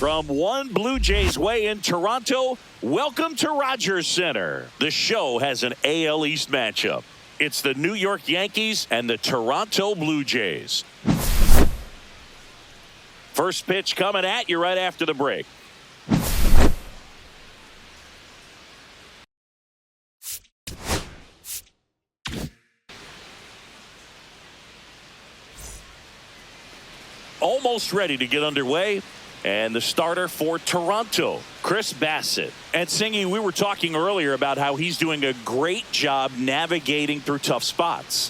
From one Blue Jays way in Toronto, welcome to Rogers Center. The show has an AL East matchup. It's the New York Yankees and the Toronto Blue Jays. First pitch coming at you right after the break. Almost ready to get underway. And the starter for Toronto, Chris Bassett. And Singy, we were talking earlier about how he's doing a great job navigating through tough spots.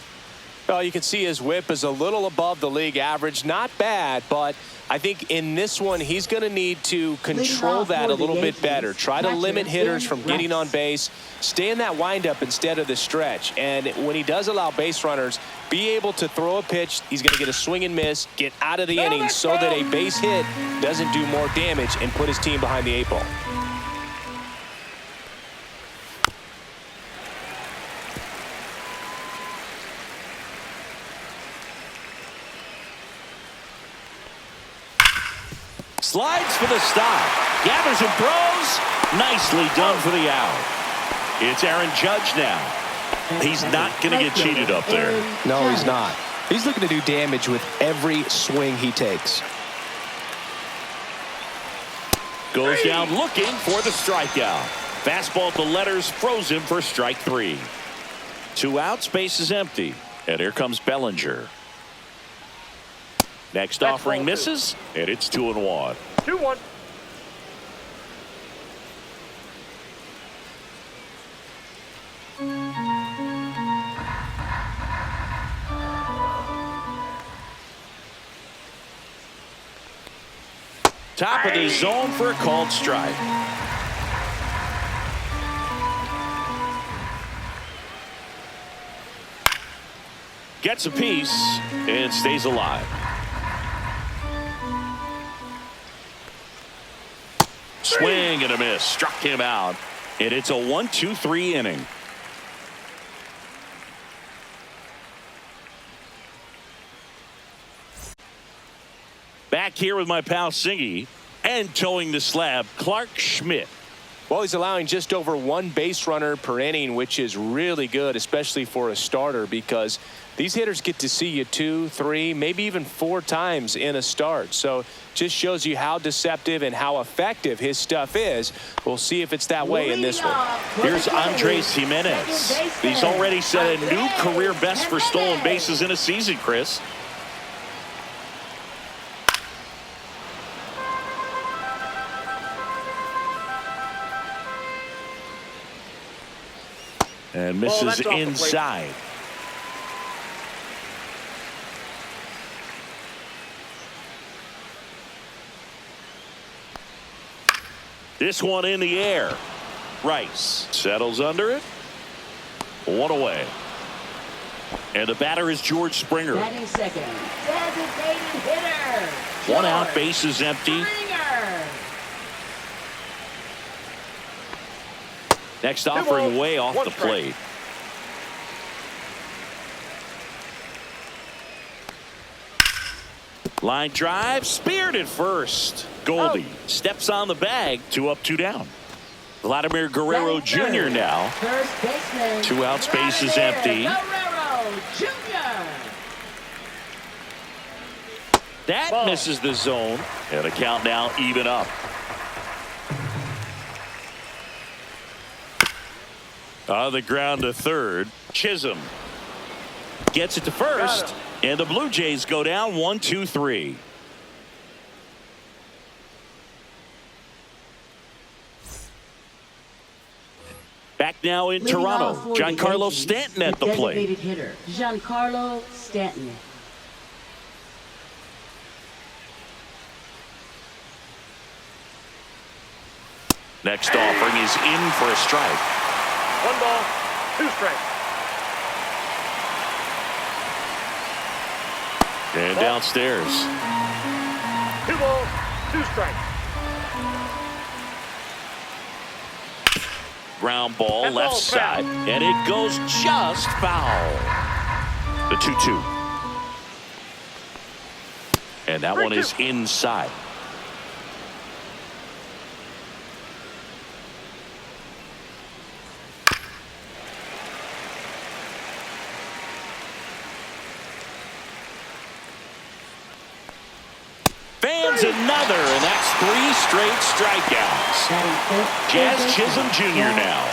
Well, you can see his whip is a little above the league average. Not bad, but I think in this one, he's going to need to control that a little bit better. Try to limit hitters from getting on base. Stay in that windup instead of the stretch. And when he does allow base runners, be able to throw a pitch. He's going to get a swing and miss, get out of the inning so that a base hit doesn't do more damage and put his team behind the 8 ball. Slides for the stop. Gathers and throws. Nicely done for the out. It's Aaron Judge now. He's not going to get cheated up there. No, he's not. He's looking to do damage with every swing he takes. Goes down looking for the strikeout. Fastball to letters, froze him for strike 3. 2 outs, base is empty. And here comes Bellinger. Next offering misses, and it's 2-1. 2-1. Top of the zone for a called strike. Gets a piece and stays alive. Swing and a miss. Struck him out. And it's a 1-2-3 inning. Back here with my pal Singy, and towing the slab, Clark Schmidt. Well, he's allowing just over 1 base runner per inning, which is really good, especially for a starter, because these hitters get to see you 2, 3, maybe even 4 times in a start. So just shows you how deceptive and how effective his stuff is. We'll see if it's that way in this one. Here's Andres Jimenez. He's already set a new career best for stolen bases in a season, Chris. And misses inside. This one in the air. Rice settles under it. 1 away. And the batter is George Springer. Batting second, designated hitter. 1 out, base is empty. Next offering way off the plate. Line drive, speared at first. Goldie steps on the bag. 2 up, 2 down. Vladimir Guerrero Jr. now. 2 outs, base is empty. That misses the zone. And the count now even up. On the ground to third. Chisholm gets it to first. And the Blue Jays go down 1-2-3. Back now in Toronto. Giancarlo Stanton at the plate. Designated hitter Giancarlo Stanton. Next offering is in for a strike. 1 ball, 2 strikes. And downstairs. 2 balls, 2 strikes. Ground ball left side. And it goes just foul. The 2-2. And that one is inside. adds another, and that's 3 straight strikeouts. Jazz Chisholm Jr. now.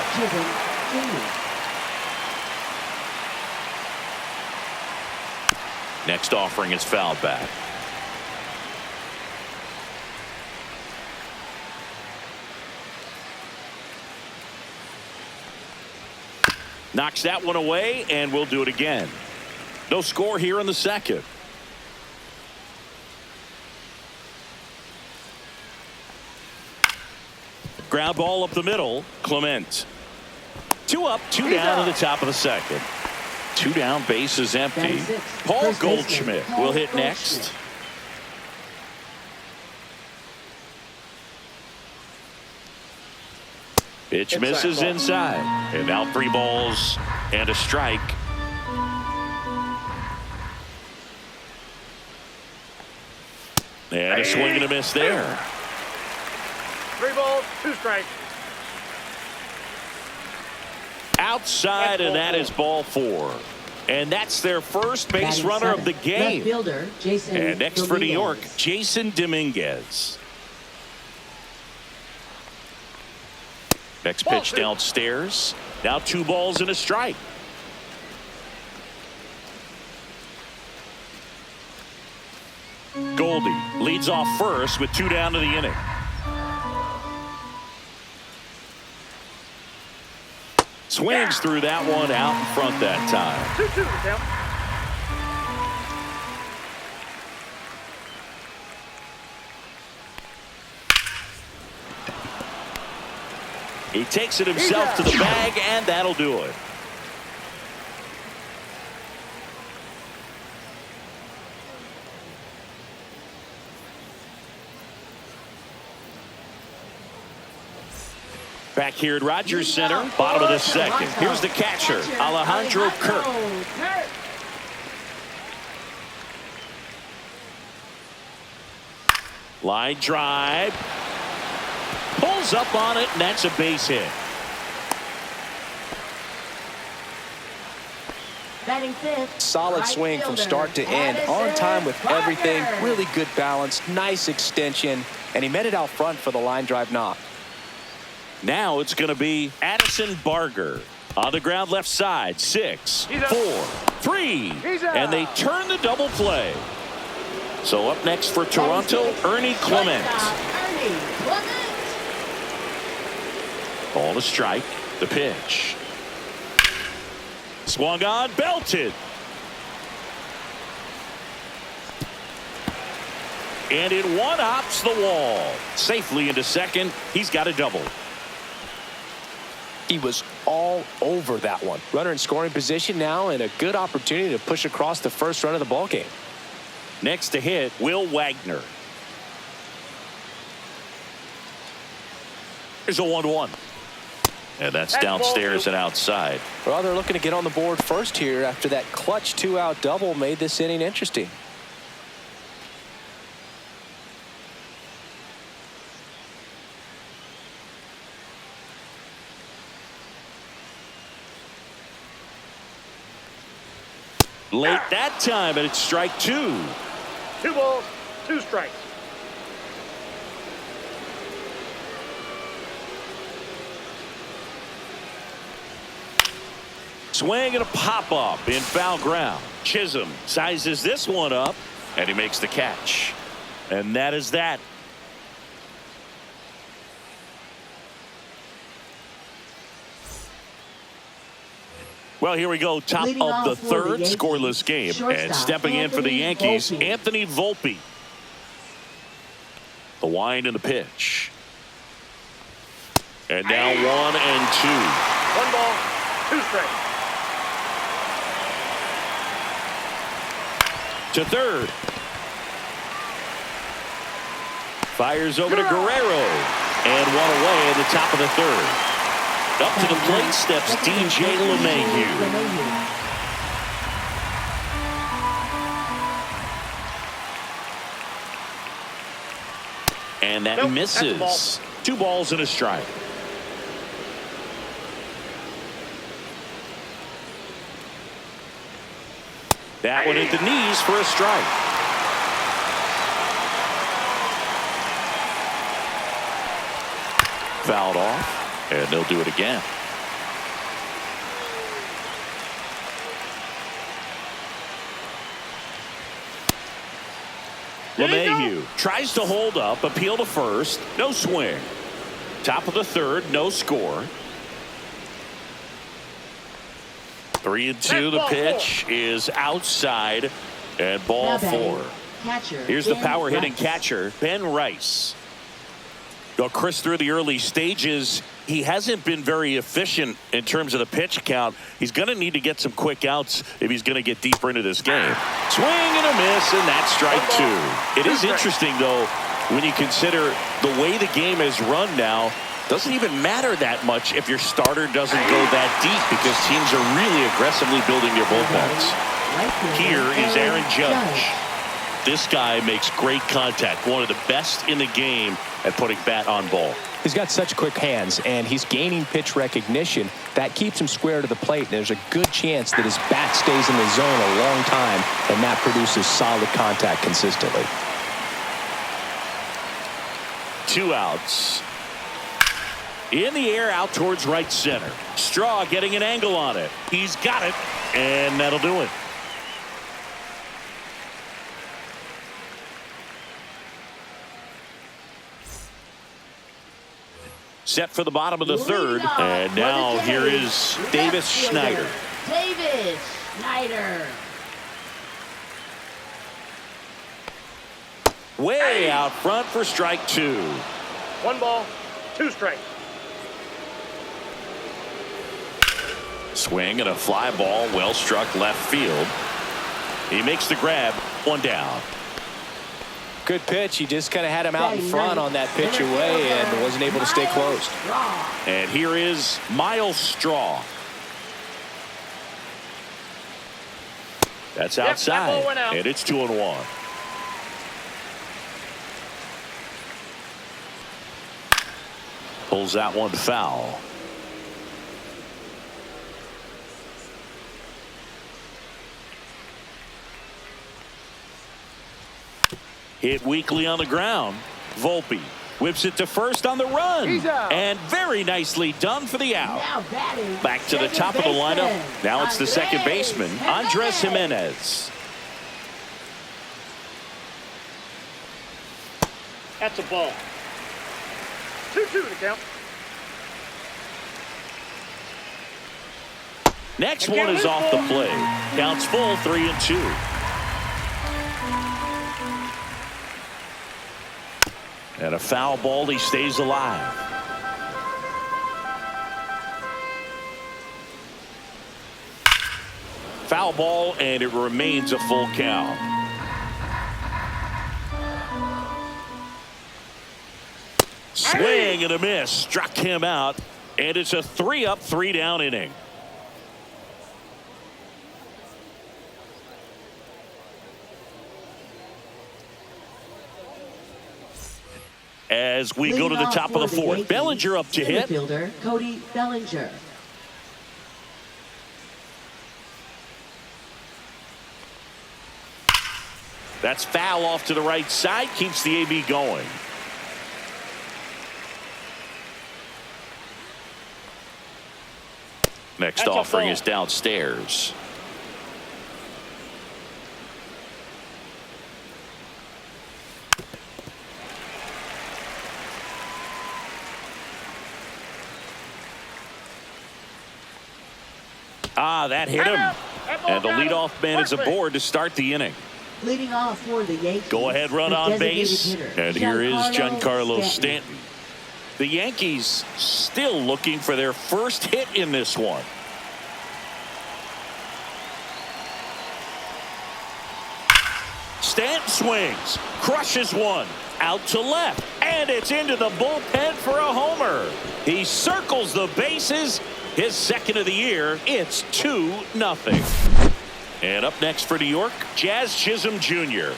Next offering is fouled back. Knocks that one away, and we'll do it again. No score here in the second. Ground ball up the middle. Clement. 2 up, 2 down in the top of the second. 2 down, base is empty. Paul Goldschmidt will hit next. Pitch misses inside. And now 3 balls and a strike. And a swing and a miss there. 3 balls, 2 strikes. Outside, and that is ball 4. And that's their first base runner of the game. And next for New York, Jason Dominguez. Next pitch downstairs. Now 2 balls and a strike. Goldie leads off first with 2 down to the inning. Swings through that one out in front that time. 2-2 the count. He takes it himself to the bag, and that'll do it. Back here at Rogers Center, bottom of the second. Here's the catcher, Alejandro Kirk. Line drive. Pulls up on it, and that's a base hit. Solid swing from start to end. On time with everything. Really good balance. Nice extension. And he met it out front for the line drive knock. Now it's going to be Addison Barger. On the ground left side. 6, 4, 3. And they turn the double play. So up next for Toronto, Ernie Clement. Ball to strike. The pitch. Swung on, belted. And it one-hops the wall. Safely into second. He's got a double. He was all over that one. Runner in scoring position now, and a good opportunity to push across the first run of the ballgame. Next to hit, Will Wagner. Here's a 1-1. And that's downstairs and outside. Well, they're looking to get on the board first here after that clutch 2-out double made this inning interesting. Late that time, and it's strike 2. 2 balls, 2 strikes. Swing and a pop-up in foul ground. Chisholm sizes this one up, and he makes the catch. And that is that. Well, here we go. Top of the third, scoreless game. And stepping in for the Yankees, Anthony Volpe. The wind and the pitch. And now 1 and 2. 1 ball, 2 strikes. To third. Fires over to Guerrero. And 1 away in the top of the third. Up to the plate steps DJ LeMahieu. And that misses. 2 balls and a strike. That one at the knees for a strike. fouled off, and they'll do it again. LeMahieu tries to hold up, appeal to first, no swing. Top of the third, no score. 3-2. The pitch is outside, and ball four. Here's the power hitting catcher, Ben Rice. Well, Chris, through the early stages, he hasn't been very efficient in terms of the pitch count. He's going to need to get some quick outs if he's going to get deeper into this game. Swing and a miss, and that's strike two. It is interesting, though, when you consider the way the game is run now. Doesn't even matter that much if your starter doesn't go that deep because teams are really aggressively building their bullpens. Here is Aaron Judge. This guy makes great contact. One of the best in the game at putting bat on ball. He's got such quick hands, and he's gaining pitch recognition. That keeps him square to the plate, and there's a good chance that his bat stays in the zone a long time, and that produces solid contact consistently. 2 outs. In the air, out towards right center. Straw getting an angle on it. He's got it, and that'll do it. Set for the bottom of the third, and now here is Davis Schneider. Davis Schneider. Way out front for strike two. 1 ball, 2 strikes. Swing and a fly ball, well struck left field. He makes the grab, 1 down. Good pitch. He just kind of had him out in front on that pitch away and wasn't able to stay close. And here is Miles Straw. That's outside, and it's 2-1. Pulls that one foul. Hit weakly on the ground. Volpe whips it to first on the run. And very nicely done for the out. Back to the top of the lineup. Now it's the second baseman, Andres Jimenez. That's a ball. 2-2 to count. Next one is off the plate. Counts full, 3-2. And a foul ball, he stays alive. Foul ball, and it remains a full count. Swing and a miss. Struck him out, and it's a 3-up, 3-down inning. As we go to the top of the fourth, Bellinger up to hit. Fielder Cody Bellinger. That's foul off to the right side, keeps the AB going. Next offering is downstairs. That hit him. And the leadoff man is aboard to start the inning. Leading off for the Yankees. Go ahead, run on base. And here is Giancarlo Stanton. Stanton. The Yankees still looking for their first hit in this one. Stanton swings, crushes one, out to left, and it's into the bullpen for a homer. He circles the bases. His second of the year. It's 2-0. And up next for New York, Jazz Chisholm Jr.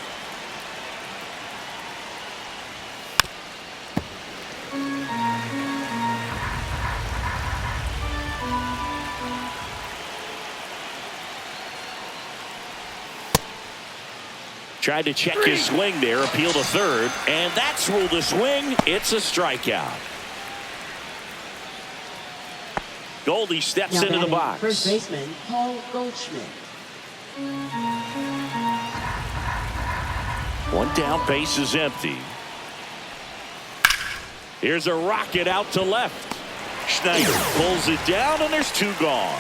Tried to check his swing there, appeal to third, and that's ruled a swing. It's a strikeout. Goldie steps Now into the batting, box. first baseman Paul Goldschmidt. One down, base is empty. Here's a rocket out to left. Schneider pulls it down, and there's 2 gone.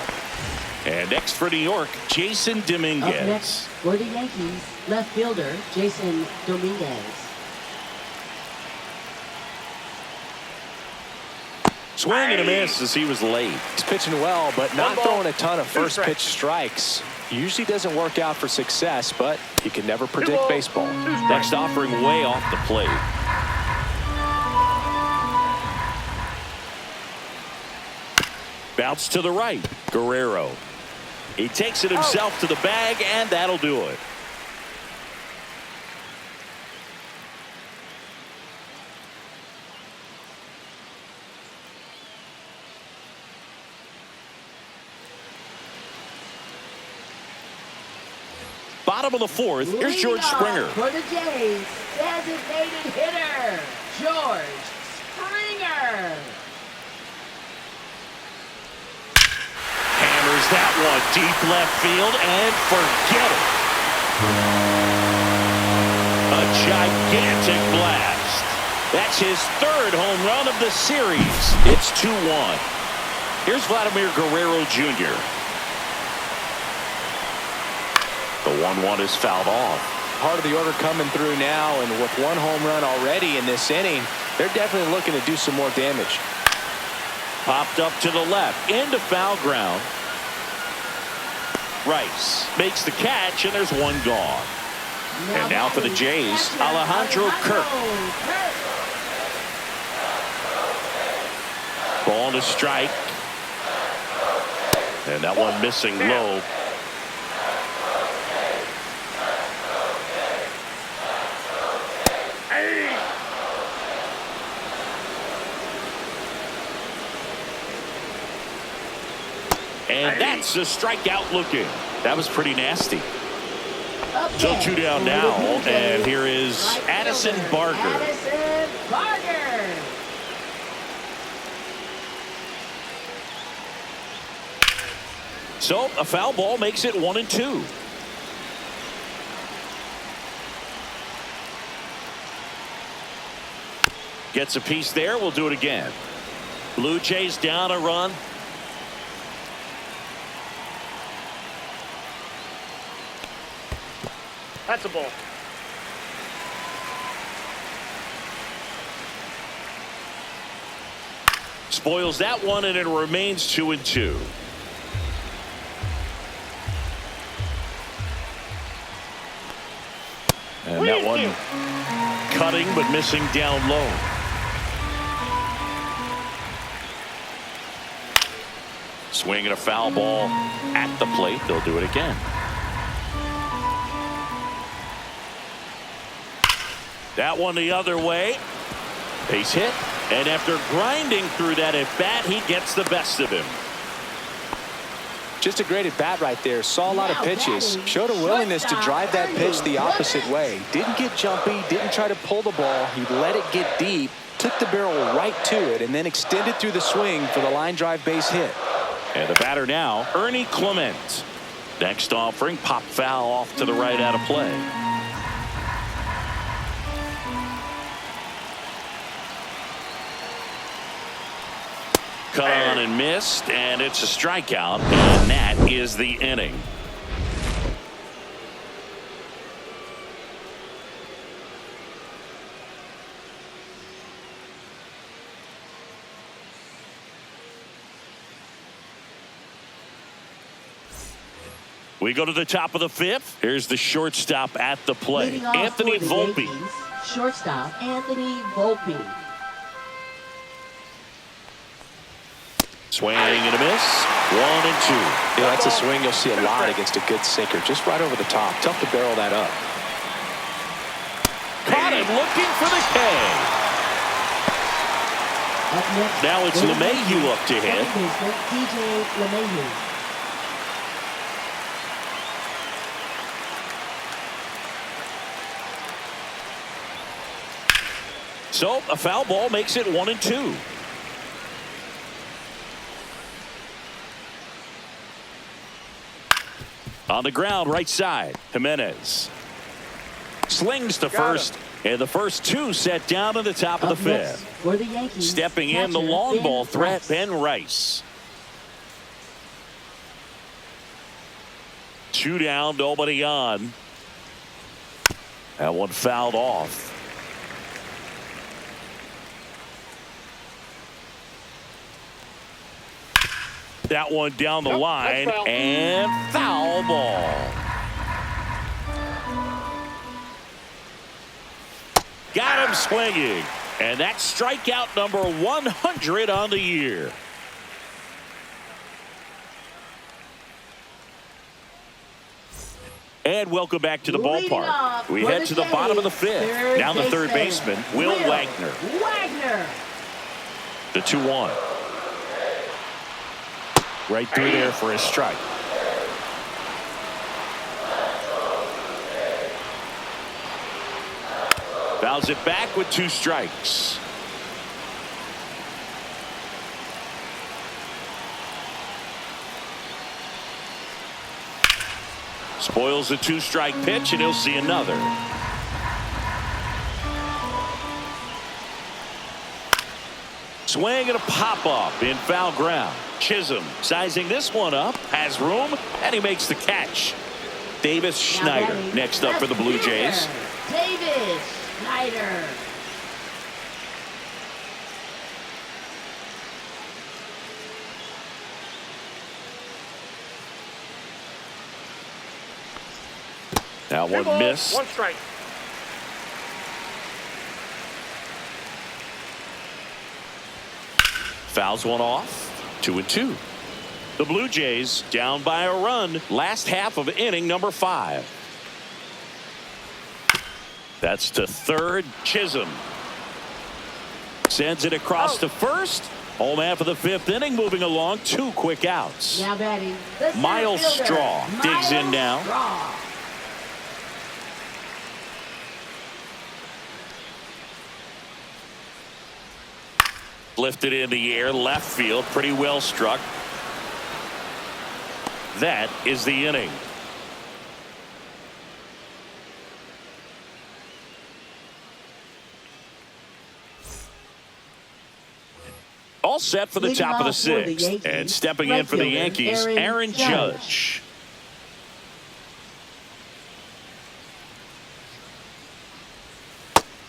And next for New York, Jason Up Dominguez. next for the Yankees, left fielder Jason Dominguez. Swing and a miss as he was late. He's pitching well, but not ball, throwing a ton of 2 first pitch strikes. Usually doesn't work out for success, but you can never predict balls, baseball. 2 strikes. Next offering way off the plate. Bounce to the right. Guerrero. He takes it himself to the bag, and that'll do it. Bottom of the 4th. Here's Leading George off Springer. for the Jays, designated hitter George Springer. Hammers that one deep left field, and forget it. A gigantic blast. That's his 3rd home run of the series. It's 2-1. Here's Vladimir Guerrero Jr. The 1-1 is fouled off. Part of the order coming through now, and with 1 home run already in this inning, they're definitely looking to do some more damage. Popped up to the left, into foul ground. Rice makes the catch, and there's 1 gone. And now for the Jays, catcher, Alejandro Kirk. Ball to strike. And that one missing low. And that's a strikeout looking. That was pretty nasty. So 2 down now, and here is Addison Barger. Addison Barger. So a foul ball makes it 1-2. Gets a piece there. We'll do it again. Blue Jays down a run. That's a ball. Spoils that one, and it remains 2-2. And that one cutting but missing down low. Swinging a foul ball at the plate. They'll do it again. That one the other way. Base hit. And after grinding through that at bat, he gets the best of him. Just a great at bat right there. Saw a lot of pitches. Showed a willingness to drive that pitch the opposite way. Didn't get jumpy. Didn't try to pull the ball. He let it get deep. Took the barrel right to it and then extended through the swing for the line drive base hit. And the batter now, Ernie Clement. Next offering, pop foul off to the right out of play. Cut on and missed, and it's a strikeout, and that is the inning. We go to the top of the 5th. Here's the shortstop at the plate, Leading off Anthony for the Volpe. Yankees, shortstop Anthony Volpe. Swing and a miss. 1-2. Yeah, that's a swing you'll see a lot against a good sinker. Just right over the top. Tough to barrel that up. Caught him looking for the K. Up next, Now it's for the LeMahieu Yankees, up to hit. second baseman DJ LeMahieu. So a foul ball makes it 1-2. On the ground, right side, Jimenez slings to first, and the first two set down to the top of the fifth. For the Yankees, Stepping in, the long ball threat, Ben Rice. 2 down, nobody on. That one fouled off. That one down the line, and foul ball. Got him swinging, and that's strikeout number 100 on the year. And welcome back to the ballpark. We head to the bottom of the fifth. Now the third baseman, Will Wagner. The 2-1. Right through there for a strike. Fouls it back with 2 strikes. Spoils the 2-strike pitch, and he'll see another. Swing and a pop-up in foul ground. Chisholm sizing this one up, has room, and he makes the catch. Davis Schneider next up for the Blue Jays. Davis Schneider. Now one miss. 1 strike. Fouls one off. 2-2. The Blue Jays down by a run. Last half of inning number 5. That's to third. Chisholm sends it across to first. Home half of the 5th inning, moving along. 2 quick outs. Now batting, the Miles center fielder, Straw digs in now. Straw. Lifted in the air, left field, pretty well struck. That is the inning. All set for the Leading top of the off for the 6th. Yankees, And stepping in right for the fielder, Yankees, Aaron Judge.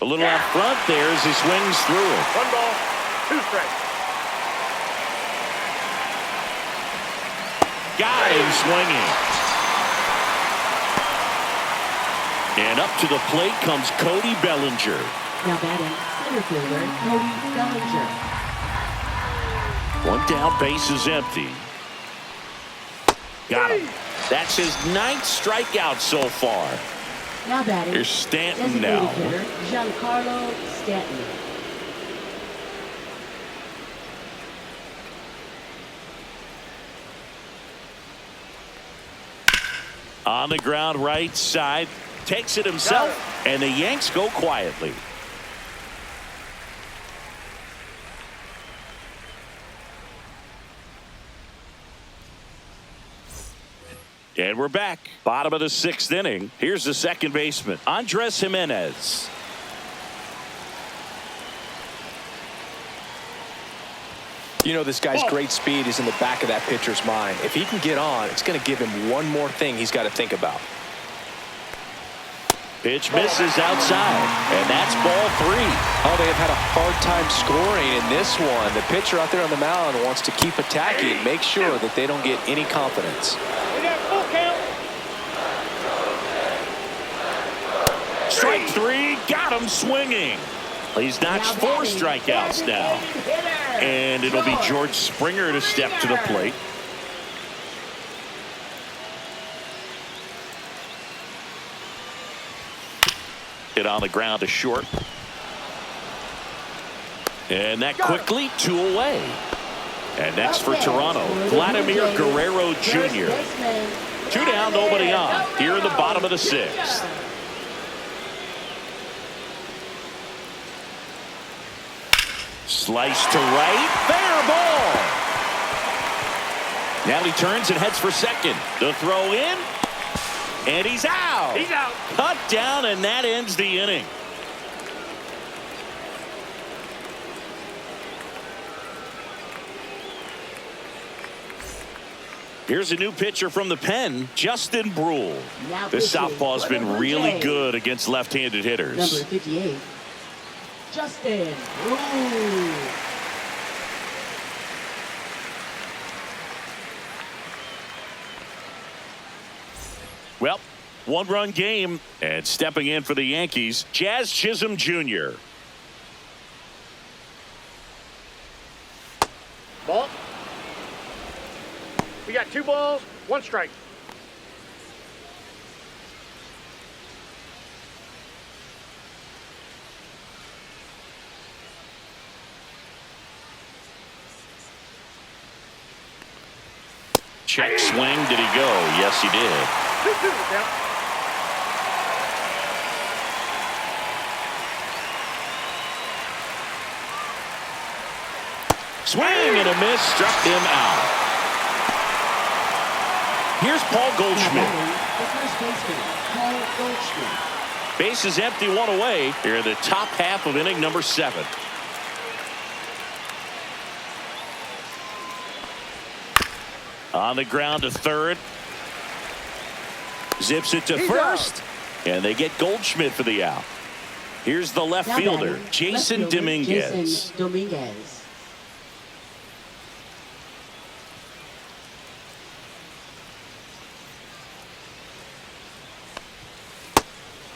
A little out front there as he swings through it. 1 ball, 2 strikes. Got him swinging. And up to the plate comes Cody Bellinger. Now batting, center fielder, Cody Bellinger. 1 down, base is empty. Got him. That's his 9th strikeout so far. Now batting, Here's Stanton designated now. hitter, Giancarlo Stanton. On the ground, right side. Takes it himself, and the Yanks go quietly. And we're back. Bottom of the 6th inning. Here's the second baseman, Andres Jimenez. You know, this guy's great speed is in the back of that pitcher's mind. If he can get on, it's going to give him one more thing he's got to think about. Pitch misses outside, and that's ball 3. Oh, they have had a hard time scoring in this one. The pitcher out there on the mound wants to keep attacking, make sure that they don't get any confidence. Strike 3, got him swinging. He's notched 4 strikeouts now. And it'll be George Springer to step to the plate. Hit on the ground to short. And that quickly 2 away. And next for Toronto, Vladimir Guerrero Jr. 2 down, nobody on. Here in the bottom of the 6th. Slice to right, fair ball. Now he turns and heads for second. The throw in. And he's out. He's out. Cut down, and that ends the inning. Here's a new pitcher from the pen, Justin Brule. This southpaw's been really good against left-handed hitters. Number 58, Justin Brule. Well, one-run game, and stepping in for the Yankees, Jazz Chisholm Jr. Ball. We got 2 balls, 1 strike. Check swing. Did he go? Yes, he did. 2-2 count. Swing and a miss. Struck him out. Here's Paul Goldschmidt. The first baseman, Paul Goldschmidt. Base is empty, 1 away. Here in the top half of inning number 7. On the ground to third. Zips it to first. And they get Goldschmidt for the out. Here's the left Now fielder, batting, Jason left fielder, Dominguez. Jason Dominguez.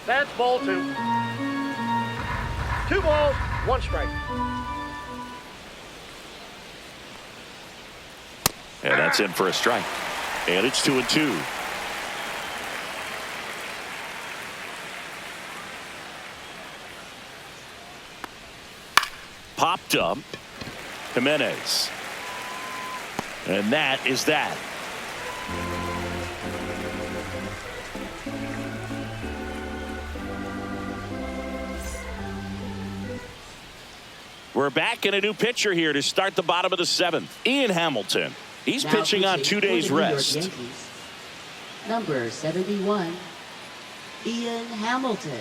That's ball 2. 2 balls, 1 strike. And that's in for a strike. And it's 2-2. Popped up. Jimenez. And that is that. We're back in a new pitcher here to start the bottom of the 7th. Ian Hamilton. He's Now pitching on 2 pitching days for the New York rest. Yankees, number 71, Ian Hamilton.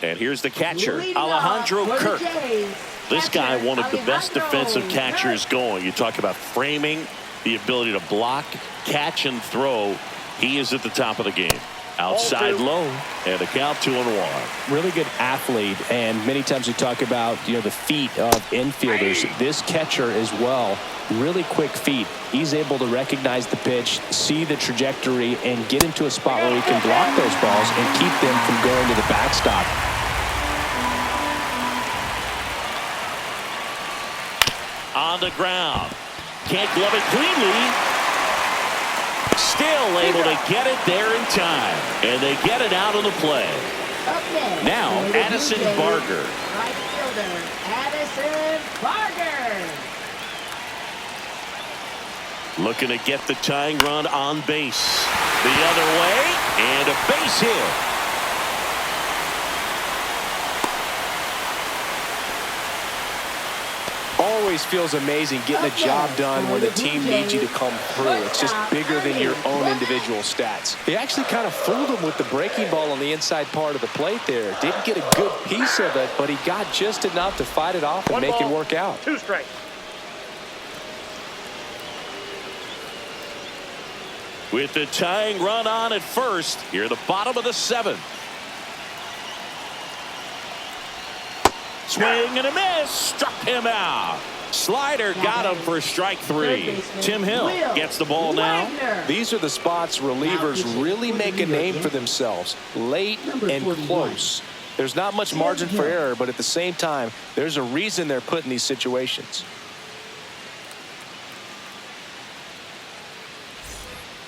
And here's the catcher, Leading Alejandro off for the Kirk. Jays, This guy, catcher, one of the best Alejandro defensive catchers Kirk. going. You talk about framing, the ability to block, catch, and throw. He is at the top of the game. Outside low, and the count 2-1. Really good athlete, and many times we talk about the feet of infielders. This catcher as well, really quick feet. He's able to recognize the pitch, see the trajectory, and get into a spot where he can block those balls and keep them from going to the backstop. On the ground, can't glove it cleanly. Still able to get it there in time. And they get it out of the play. Up next, Now, for the Addison Blue Jays, Barger. Right fielder, Addison Barger. Looking to get the tying run on base. The other way, and a base hit. Always feels amazing getting a job done when the team needs you to come through. It's just bigger than your own individual stats. He actually kind of fooled him with the breaking ball on the inside part of the plate there. Didn't get a good piece of it, but he got just enough to fight it off and 1 make ball, it work out. 2 strikes. With the tying run on at first, here at the bottom of the 7th. Swing and a miss. Struck him out. Slider got him for strike 3. Tim Hill gets the ball now. These are the spots relievers really make a name for themselves. Late and close. There's not much margin for error, but at the same time, there's a reason they're put in these situations.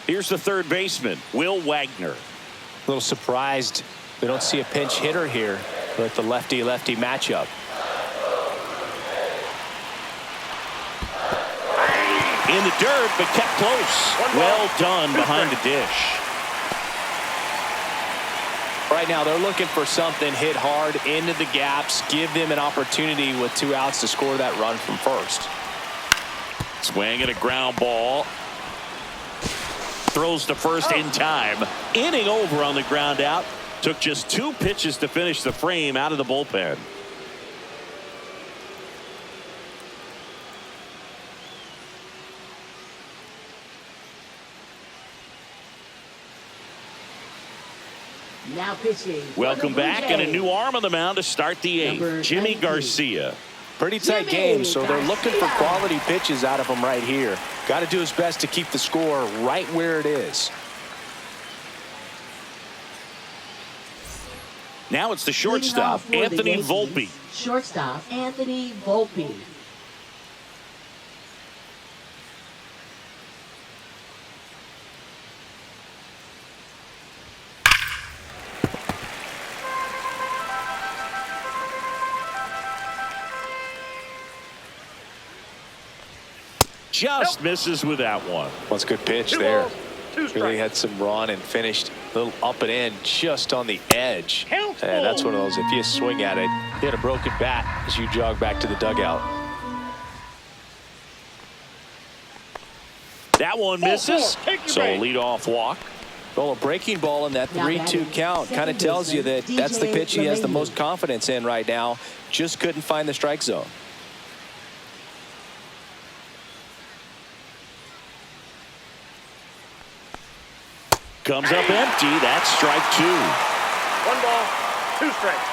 Here's the third baseman, Will Wagner. A little surprised we don't see a pinch hitter here with the lefty-lefty matchup. In the dirt, but kept close. Well done behind the dish. Right now, they're looking for something hit hard into the gaps, give them an opportunity with 2 outs to score that run from first. Swing and a ground ball. Throws to first in time. Inning over on the ground out. Took just 2 pitches to finish the frame out of the bullpen. Now pitching. Welcome back, and a new arm on the mound to start the 8th. Jimmy Garcia. Pretty tight game, so they're looking for quality pitches out of him right here. Got to do his best to keep the score right where it is. Now it's the shortstop, Anthony Volpe. Shortstop, Anthony Volpe. Just misses with that one. Well, it's a good pitch 2 there. balls, 2 strikes. Really had some run and finished a little up and in just on the edge. Count And that's ball. one of those, if you swing at it, hit a broken bat as you jog back to the dugout. That one misses. Take your So break. leadoff walk. Well, a breaking ball in that 3-2 count kind of tells you that that's the pitch he has the most confidence in right now. Just couldn't find the strike zone. Comes up empty. That's strike 2. 1 ball, 2 strikes.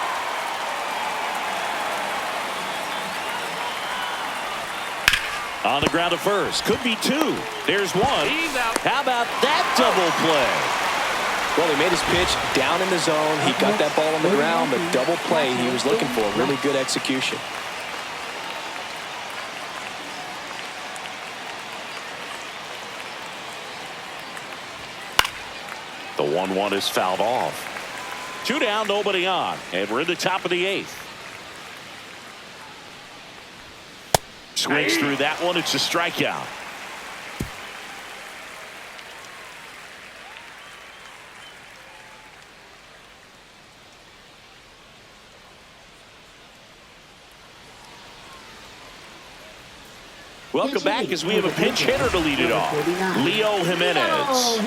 On the ground to first. Could be 2. There's 1. He's out. How about that double play? Well, he made his pitch down in the zone. He got that ball on the ground, but double play he was looking for. Really good execution. The 1-1 is fouled off. 2 down, nobody on. And we're in the top of the 8th. Swings through that one. It's a strikeout. Welcome back as we have a pinch hitter to lead it off. Leo Jimenez.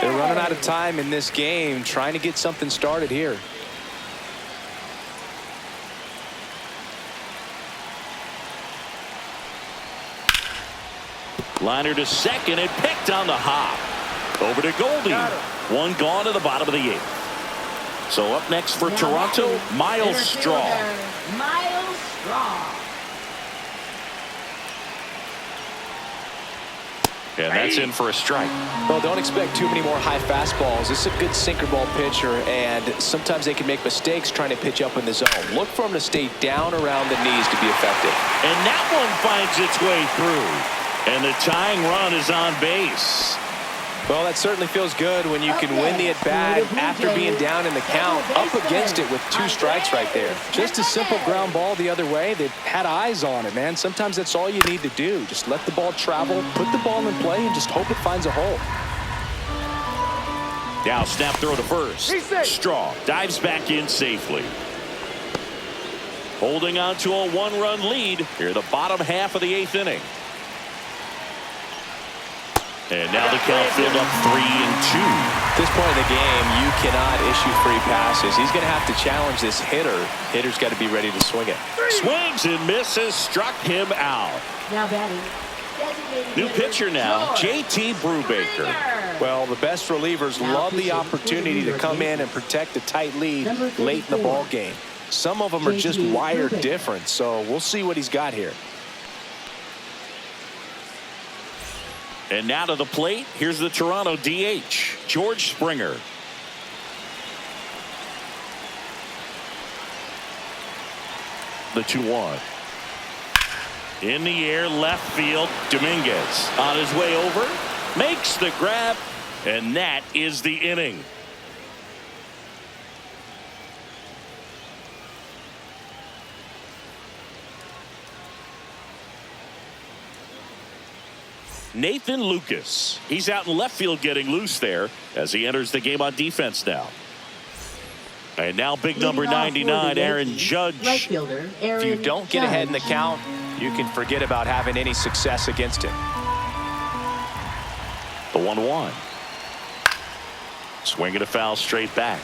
They're running out of time in this game, trying to get something started here. Liner to second and picked on the hop. Over to Goldie. 1 gone to the bottom of the 8th. So up next for Toronto, Miles Straw. Miles Straw. And that's in for a strike. Well, don't expect too many more high fastballs. This is a good sinker ball pitcher, and sometimes they can make mistakes trying to pitch up in the zone. Look for him to stay down around the knees to be effective. And that one finds its way through. And the tying run is on base. Well, that certainly feels good when you can win the at-bat after being down in the count, up against it with 2 strikes right there. Just a simple ground ball the other way. They had eyes on it, man. Sometimes that's all you need to do. Just let the ball travel, put the ball in play, and just hope it finds a hole. Now snap throw to first. Straw dives back in safely. Holding on to a 1-run lead here, the bottom half of the 8th inning. And now the count filled up 3-2. At this point in the game, you cannot issue free passes. He's going to have to challenge this hitter. Hitter's got to be ready to swing it. Swings and misses, struck him out. Now batting. Designated New hitter, pitcher now, George JT Brubaker. Springer. Well, the best relievers love the opportunity to come in and protect a tight lead late in the ball game. Some of them are just wired different, so we'll see what he's got here. And now to the plate, here's the Toronto DH, George Springer. The 2-1. In the air, left field, Dominguez on his way over, makes the grab, and that is the inning. Nathan Lucas. He's out in left field getting loose there as he enters the game on defense now. And now big number 99, Aaron Judge. Right fielder, Aaron If you don't get ahead in the Judge. count, you can forget about having any success against him. The 1-1. Swinging a foul straight back.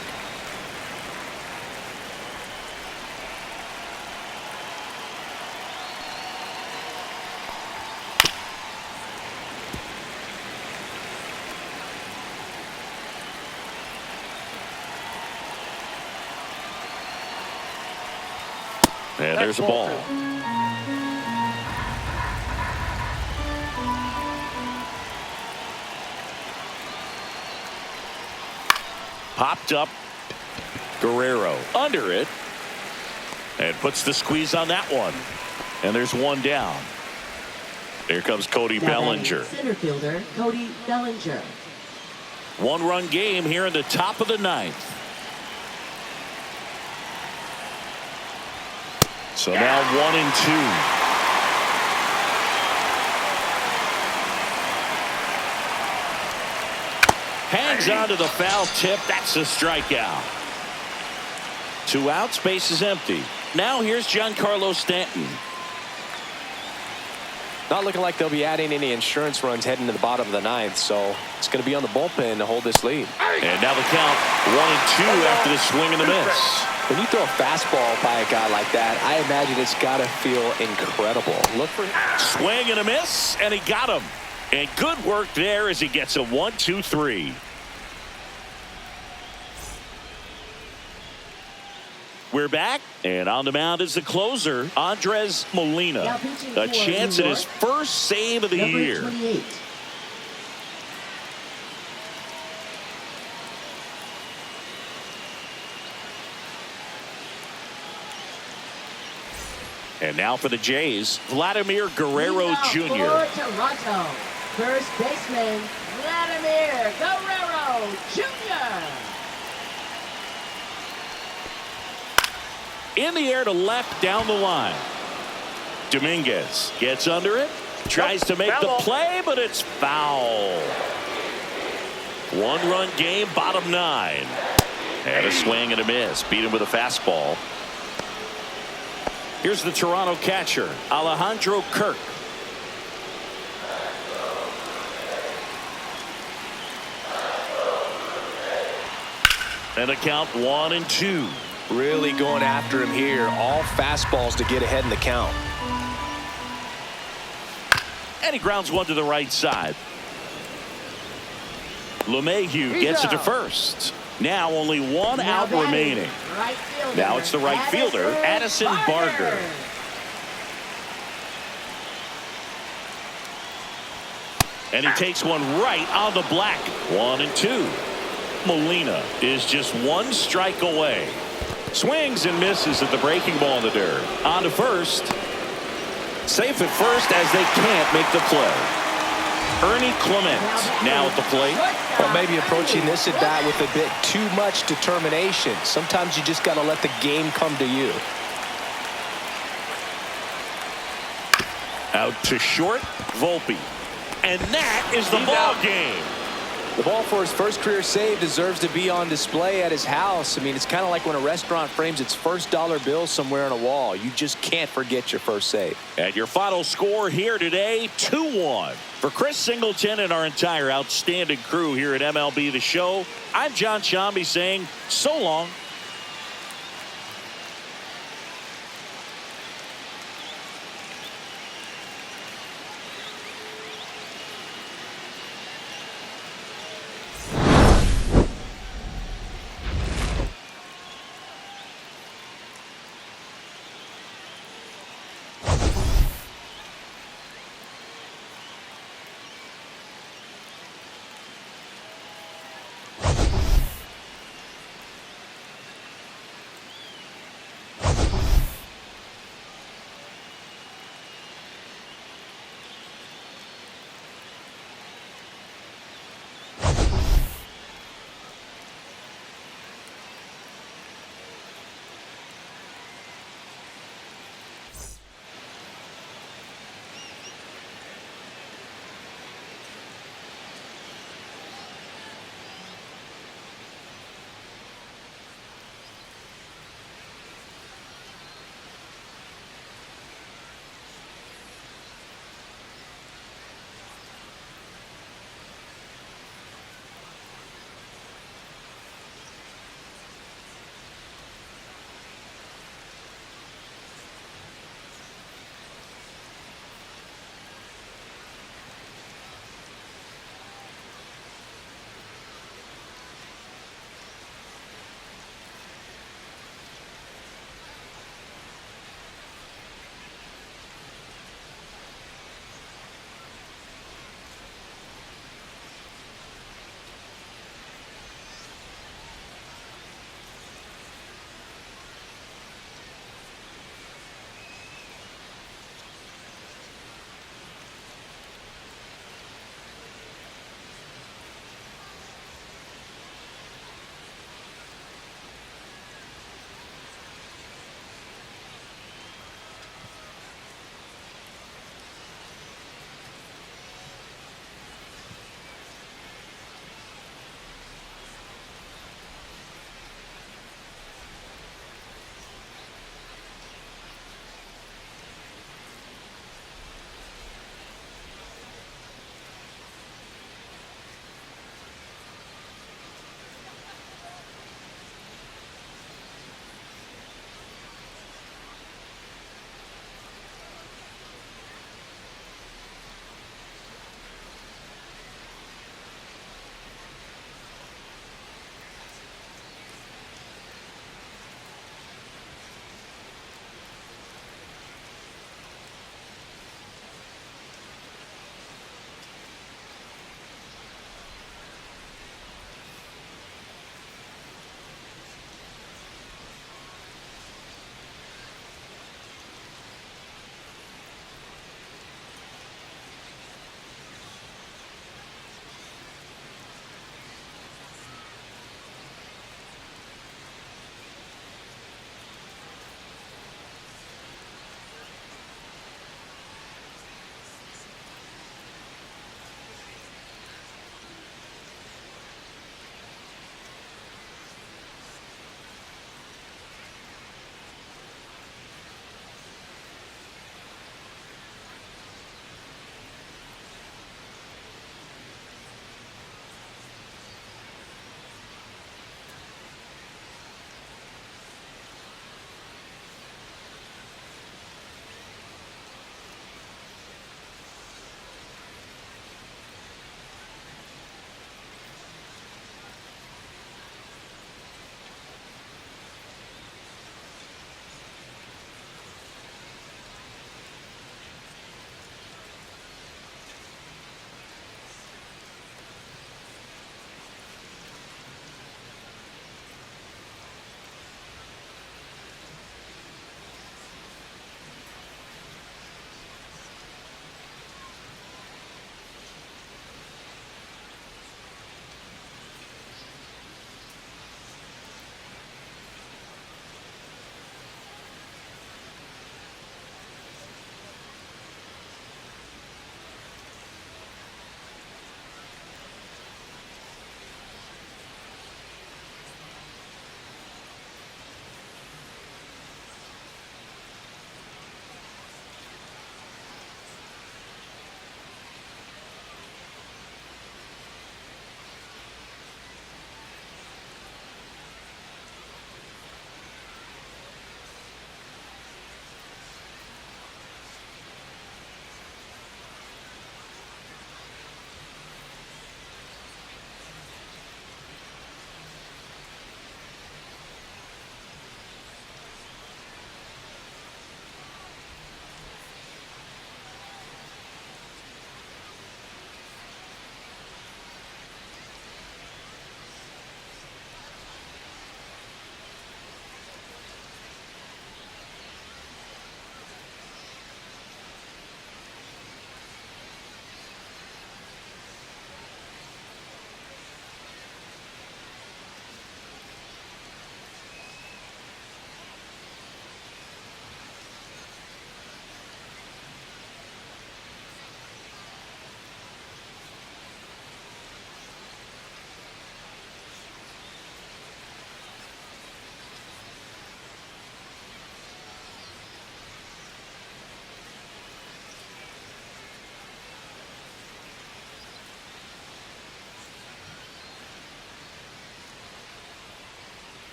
And there's a ball. Popped up. Guerrero under it. And puts the squeeze on that one. And there's one down. Here comes Cody Now batting Bellinger. Center fielder, Cody Bellinger. One-run game here in the top of the ninth. So now 1-2. Hangs on to the foul tip. That's a strikeout. 2 outs, base is empty. Now here's Giancarlo Stanton. Not looking like they'll be adding any insurance runs heading to the bottom of the ninth, so it's going to be on the bullpen to hold this lead. And now the count 1-2 after the swing and the miss. When you throw a fastball by a guy like that, I imagine it's got to feel incredible. Look for Swing and a miss, and he got him. And good work there as he gets a 1-2-3. We're back, and on the mound is the closer, Andres Molina. Now pitching A for chance New at his York, first save of the number year. 28. And now for the Jays, Vladimir Guerrero He's out Jr. for Toronto. First baseman, Vladimir Guerrero Jr. In the air to left down the line. Dominguez gets under it, tries to make the play, but it's foul. 1-run game, bottom 9. And a swing and a miss. Beat him with a fastball. Here's the Toronto catcher, Alejandro Kirk. And a count 1-2. really going after him here. All fastballs to get ahead in the count. And he grounds one to the right side. LeMahieu gets it to first. Now only one out remaining. Right fielder, Now it's the right fielder, Addison Barger. And he takes one right on the black. 1-2. Molina is just one strike away. Swings and misses at the breaking ball in the dirt. On to first. Safe at first as they can't make the play. Ernie Clement now at the plate. Well, maybe approaching this at bat with a bit too much determination. Sometimes you just got to let the game come to you. Out to short, Volpe. And that is the ball game. The ball for his first career save deserves to be on display at his house. I mean, it's kind of like when a restaurant frames its first dollar bill somewhere on a wall. You just can't forget your first save. And your final score here today, 2-1. For Chris Singleton and our entire outstanding crew here at MLB The Show, I'm John Shambi saying so long